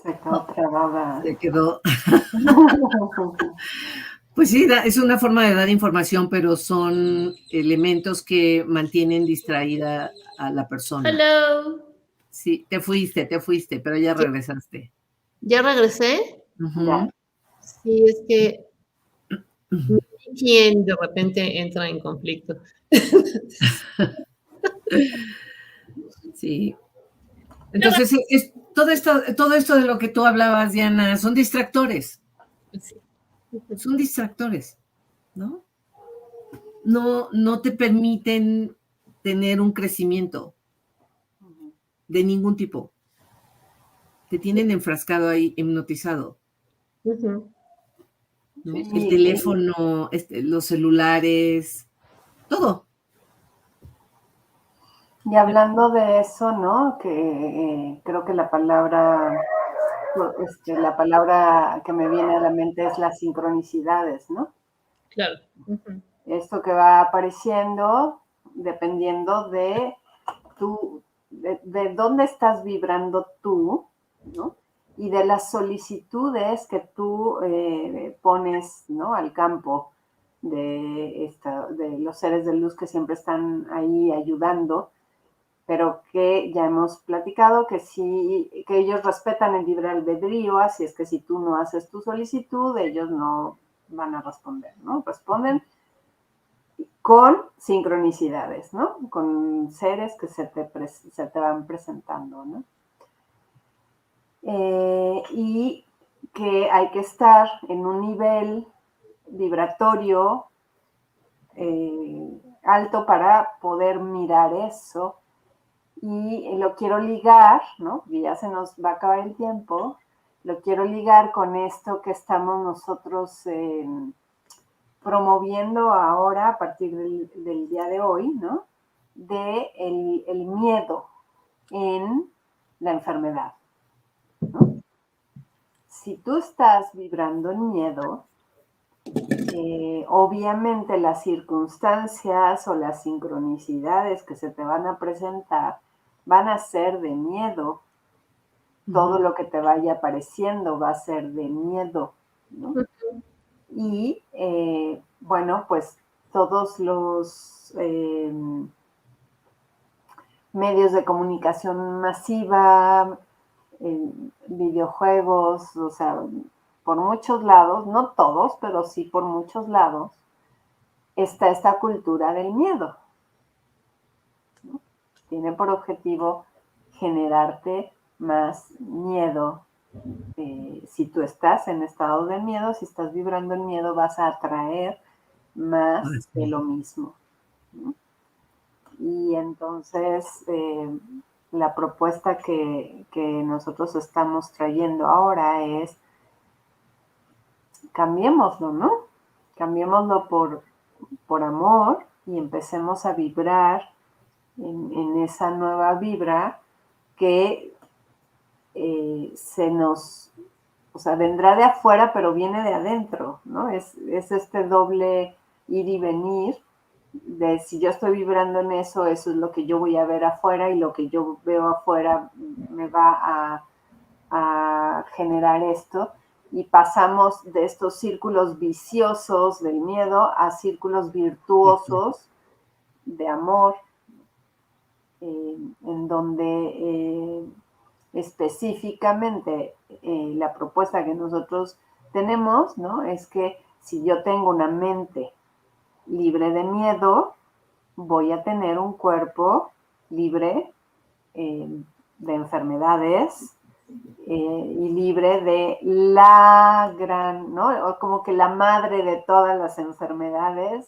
Se quedó trabada. Se quedó. Pues sí, es una forma de dar información, pero son elementos que mantienen distraída a la persona. Hello. Sí, te fuiste, pero ya regresaste. ¿Ya regresé? Ya. Sí, es que quien de repente entra en conflicto. Sí. Entonces, todo esto de lo que tú hablabas, Diana, son distractores. Sí. Son distractores, ¿no? No te permiten tener un crecimiento de ningún tipo. Te tienen enfrascado ahí, hipnotizado. ¿No? Sí, El teléfono, los celulares, todo. Y hablando de eso, ¿no? Que creo que la palabra que me viene a la mente es las sincronicidades, ¿no? Claro. Esto que va apareciendo dependiendo de de dónde estás vibrando tú, ¿no? Y de las solicitudes que tú pones, ¿no? Al campo de los seres de luz que siempre están ahí ayudando, pero que ya hemos platicado que sí, que ellos respetan el libre albedrío, así es que si tú no haces tu solicitud, ellos no van a responder, ¿no? Responden con sincronicidades, ¿no? Con seres que se te van presentando, ¿no? Y que hay que estar en un nivel vibratorio alto para poder mirar eso y lo quiero ligar, ¿no? Y ya se nos va a acabar el tiempo, lo quiero ligar con esto que estamos nosotros promoviendo ahora a partir del día de hoy, ¿no? De el miedo en la enfermedad, ¿no? Si tú estás vibrando en miedo, obviamente las circunstancias o las sincronicidades que se te van a presentar van a ser de miedo. Todo lo que te vaya apareciendo va a ser de miedo, ¿no? Y bueno, pues todos los medios de comunicación masiva, videojuegos, o sea, por muchos lados, no todos, pero sí por muchos lados, está esta cultura del miedo, ¿no? Tiene por objetivo generarte más miedo. Si tú estás en estado de miedo, si estás vibrando en miedo, vas a atraer más de lo mismo, ¿no? Y entonces la propuesta que nosotros estamos trayendo ahora es cambiémoslo, ¿no? Cambiémoslo por amor y empecemos a vibrar en esa nueva vibra que se nos, o sea, vendrá de afuera, pero viene de adentro, ¿no? Es este doble ir y venir de si yo estoy vibrando en eso, eso es lo que yo voy a ver afuera y lo que yo veo afuera me va a generar esto. Y pasamos de estos círculos viciosos del miedo a círculos virtuosos de amor, en donde específicamente la propuesta que nosotros tenemos, ¿no? Es que si yo tengo una mente libre de miedo, voy a tener un cuerpo libre de enfermedades y libre de la gran, ¿no? O como que la madre de todas las enfermedades,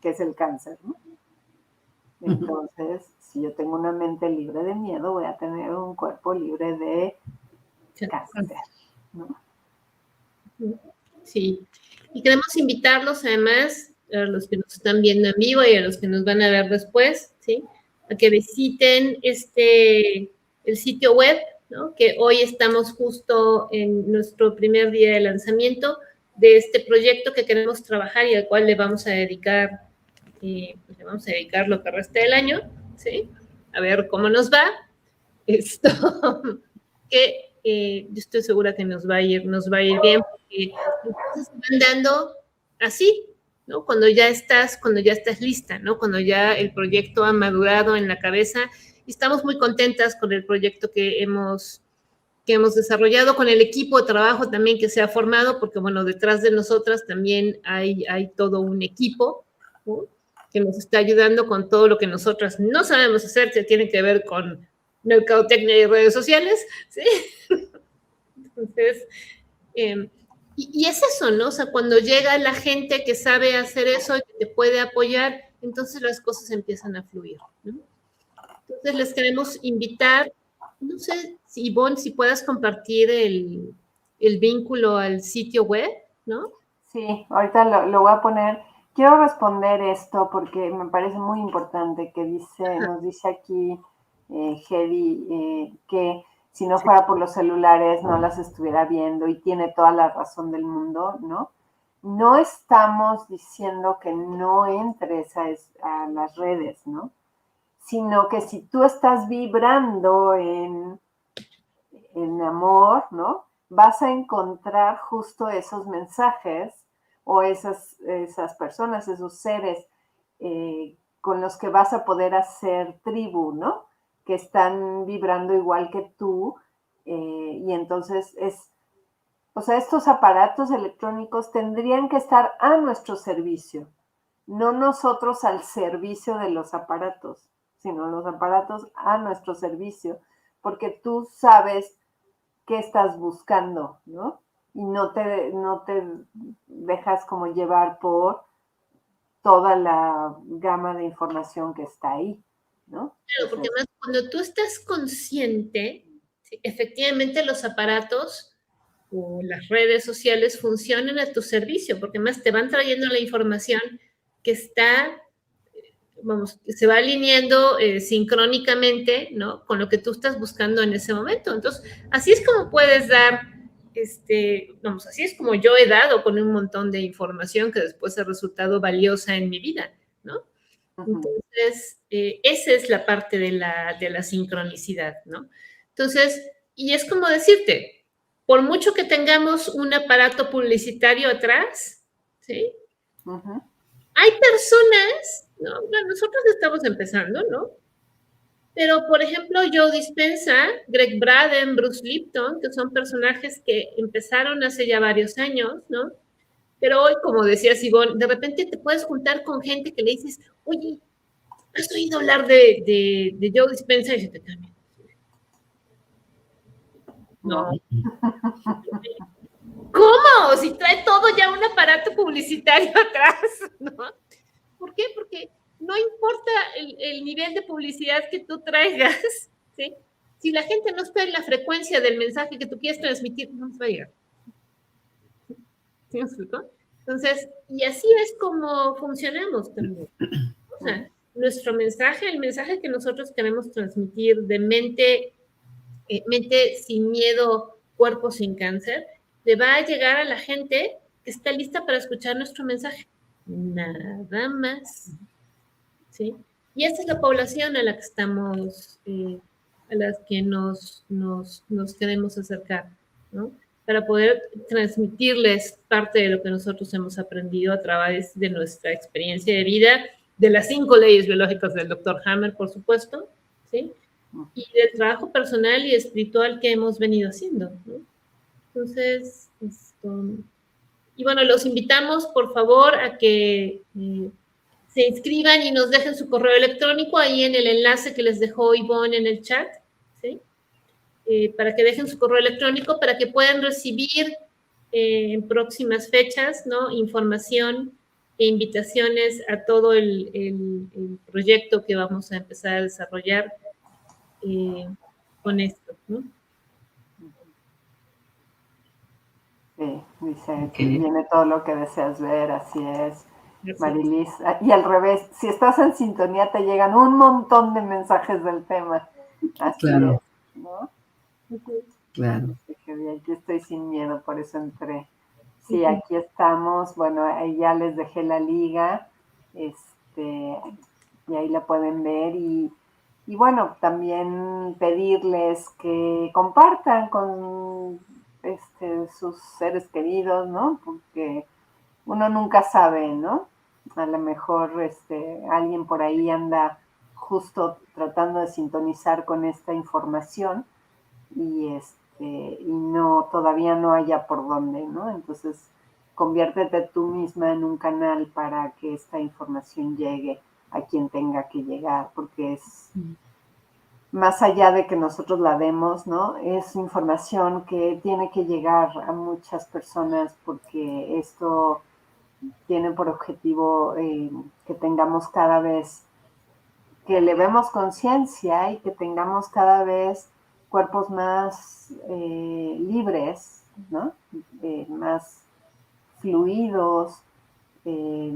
que es el cáncer, ¿no? Entonces, si yo tengo una mente libre de miedo, voy a tener un cuerpo libre de cáncer, ¿no? Sí. Y queremos invitarlos, además, a los que nos están viendo en vivo y a los que nos van a ver después, ¿sí? A que visiten el sitio web, ¿no? Que hoy estamos justo en nuestro primer día de lanzamiento de este proyecto que queremos trabajar y al cual le vamos a dedicar lo que resta del año, ¿sí? A ver cómo nos va. Esto, que yo estoy segura que nos va a ir bien, porque las cosas se van dando así, ¿no? Cuando ya estás lista, ¿no? Cuando ya el proyecto ha madurado en la cabeza y estamos muy contentas con el proyecto que hemos desarrollado, con el equipo de trabajo también que se ha formado, porque bueno, detrás de nosotras también hay todo un equipo, ¿no? Que nos está ayudando con todo lo que nosotras no sabemos hacer, que tiene que ver con mercadotecnia y redes sociales, ¿sí? Entonces, y es eso, ¿no? O sea, cuando llega la gente que sabe hacer eso y que te puede apoyar, entonces las cosas empiezan a fluir, ¿no? Entonces les queremos invitar, no sé, si Ivonne, si puedas compartir el vínculo al sitio web, ¿no? Sí, ahorita lo voy a poner. Quiero responder esto porque me parece muy importante que nos dice aquí Hedy que si no fuera por los celulares no las estuviera viendo y tiene toda la razón del mundo, ¿no? No estamos diciendo que no entres a las redes, ¿no? Sino que si tú estás vibrando en amor, ¿no? Vas a encontrar justo esos mensajes o esas personas, esos seres con los que vas a poder hacer tribu, ¿no? Que están vibrando igual que tú y entonces o sea, estos aparatos electrónicos tendrían que estar a nuestro servicio, no nosotros al servicio de los aparatos, sino los aparatos a nuestro servicio, porque tú sabes qué estás buscando, ¿no? Y no te dejas como llevar por toda la gama de información que está ahí, ¿no? Claro, porque más cuando tú estás consciente, ¿sí? Efectivamente los aparatos o las redes sociales funcionan a tu servicio, porque más te van trayendo la información que está, vamos, que se va alineando sincrónicamente, ¿no? Con lo que tú estás buscando en ese momento. Entonces, así es como puedes dar, vamos, así es como yo he dado con un montón de información que después ha resultado valiosa en mi vida, ¿no? Entonces, esa es la parte de la sincronicidad, ¿no? Entonces, y es como decirte, por mucho que tengamos un aparato publicitario atrás, ¿sí? Hay personas, ¿no? Bueno, nosotros estamos empezando, ¿no? Pero, por ejemplo, Joe Dispenza, Greg Braden, Bruce Lipton, que son personajes que empezaron hace ya varios años, ¿no? Pero hoy, como decía Sibón, de repente te puedes juntar con gente que le dices, oye, ¿has oído hablar de Joe Dispenza? Y se te cambia. No. ¿Cómo? Si trae todo ya un aparato publicitario atrás, ¿no? ¿Por qué? Porque no importa el nivel de publicidad que tú traigas, ¿sí? Si la gente no está en la frecuencia del mensaje que tú quieres transmitir, no se va a llegar. ¿Sí me explico? Entonces, y así es como funcionamos también. O sea, nuestro mensaje, el mensaje que nosotros queremos transmitir de mente sin miedo, cuerpo sin cáncer, le va a llegar a la gente que está lista para escuchar nuestro mensaje. Nada más. ¿Sí? Y esta es la población a la que estamos, a las que nos queremos acercar, ¿no? Para poder transmitirles parte de lo que nosotros hemos aprendido a través de nuestra experiencia de vida, de las 5 leyes biológicas del Dr. Hammer, por supuesto, ¿sí? Y del trabajo personal y espiritual que hemos venido haciendo, ¿no? Entonces, y bueno, los invitamos, por favor, a que se inscriban y nos dejen su correo electrónico ahí en el enlace que les dejó Ivonne en el chat, ¿sí? Para que dejen su correo electrónico, para que puedan recibir en próximas fechas, ¿no? Información e invitaciones a todo el proyecto que vamos a empezar a desarrollar con esto, ¿no? Sí, dice que viene todo lo que deseas ver, así es. Marilis, y al revés, si estás en sintonía te llegan un montón de mensajes del tema. Así claro. es, ¿no? Claro. Aquí estoy sin miedo, por eso entré. Sí, aquí estamos. Bueno, ahí ya les dejé la liga, y ahí la pueden ver. Y bueno, también pedirles que compartan con sus seres queridos, ¿no? Porque uno nunca sabe, ¿no? A lo mejor alguien por ahí anda tratando de sintonizar con esta información y no, todavía no haya por dónde, ¿no? Entonces, conviértete tú misma en un canal para que esta información llegue a quien tenga que llegar, porque es más allá de que nosotros la demos, ¿no? Es información que tiene que llegar a muchas personas porque esto tiene por objetivo que tengamos cada vez, que elevemos conciencia y que tengamos cada vez cuerpos más libres, ¿no? Más fluidos, que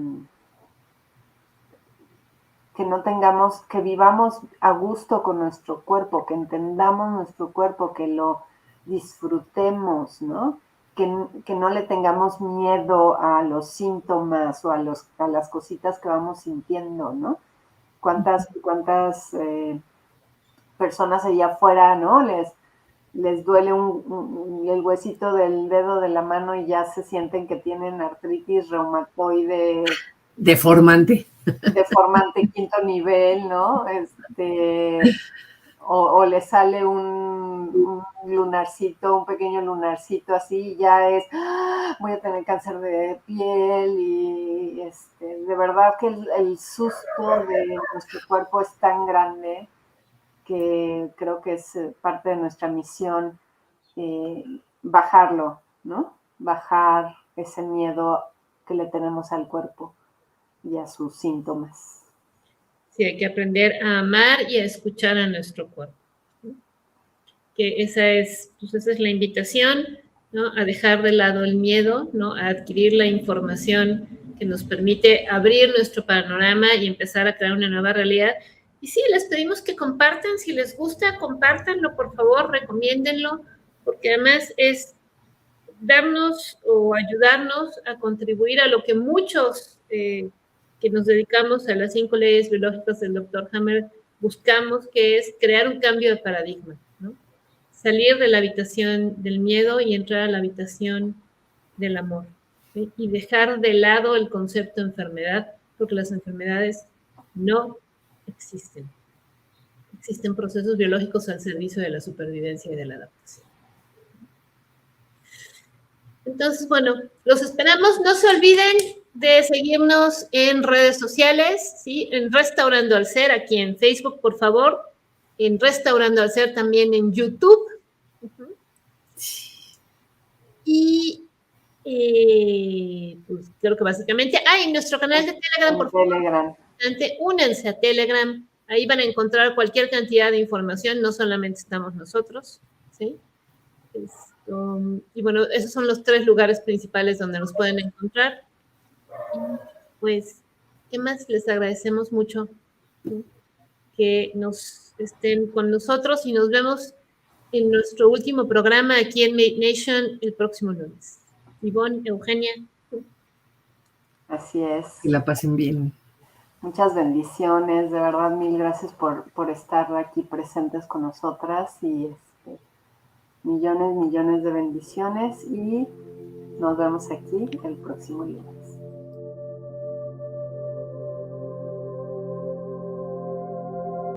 no tengamos, que vivamos a gusto con nuestro cuerpo, que entendamos nuestro cuerpo, que lo disfrutemos, ¿no? Que no le tengamos miedo a los síntomas o a las cositas que vamos sintiendo, ¿no? ¿Cuántas personas allá afuera, ¿no? Les duele el huesito del dedo de la mano y ya se sienten que tienen artritis reumatoide. Deformante. Deformante quinto nivel, ¿no? O le sale un lunarcito, un pequeño lunarcito así, y ya es, voy a tener cáncer de piel y de verdad que el susto de nuestro cuerpo es tan grande que creo que es parte de nuestra misión bajarlo, ¿no? Bajar ese miedo que le tenemos al cuerpo y a sus síntomas. Sí, hay que aprender a amar y a escuchar a nuestro cuerpo. Que esa es la invitación, ¿no? A dejar de lado el miedo, ¿no? A adquirir la información que nos permite abrir nuestro panorama y empezar a crear una nueva realidad. Y sí, les pedimos que compartan, si les gusta, compártanlo, por favor, recomiéndenlo, porque además es darnos o ayudarnos a contribuir a lo que muchos que nos dedicamos a las 5 leyes biológicas del Dr. Hammer buscamos, que es crear un cambio de paradigma, ¿no? Salir de la habitación del miedo y entrar a la habitación del amor, ¿sí? Y dejar de lado el concepto de enfermedad, porque las enfermedades no existen. Existen procesos biológicos al servicio de la supervivencia y de la adaptación. Entonces, bueno, los esperamos. No se olviden de seguirnos en redes sociales, ¿sí? En Restaurando al Ser, aquí en Facebook, por favor. En Restaurando al Ser también en YouTube. Y pues creo que básicamente, en nuestro canal de Telegram, por favor, únanse a Telegram, ahí van a encontrar cualquier cantidad de información, no solamente estamos nosotros, ¿sí? Y bueno, esos son los 3 lugares principales donde nos pueden encontrar. Y pues, ¿qué más? Les agradecemos mucho, ¿sí? Que nos estén con nosotros y nos vemos en nuestro último programa aquí en Made Nation el próximo lunes. Ivonne, Eugenia. Así es. Que la pasen bien. Muchas bendiciones, de verdad, mil gracias por estar aquí presentes con nosotras y millones de bendiciones y nos vemos aquí el próximo lunes.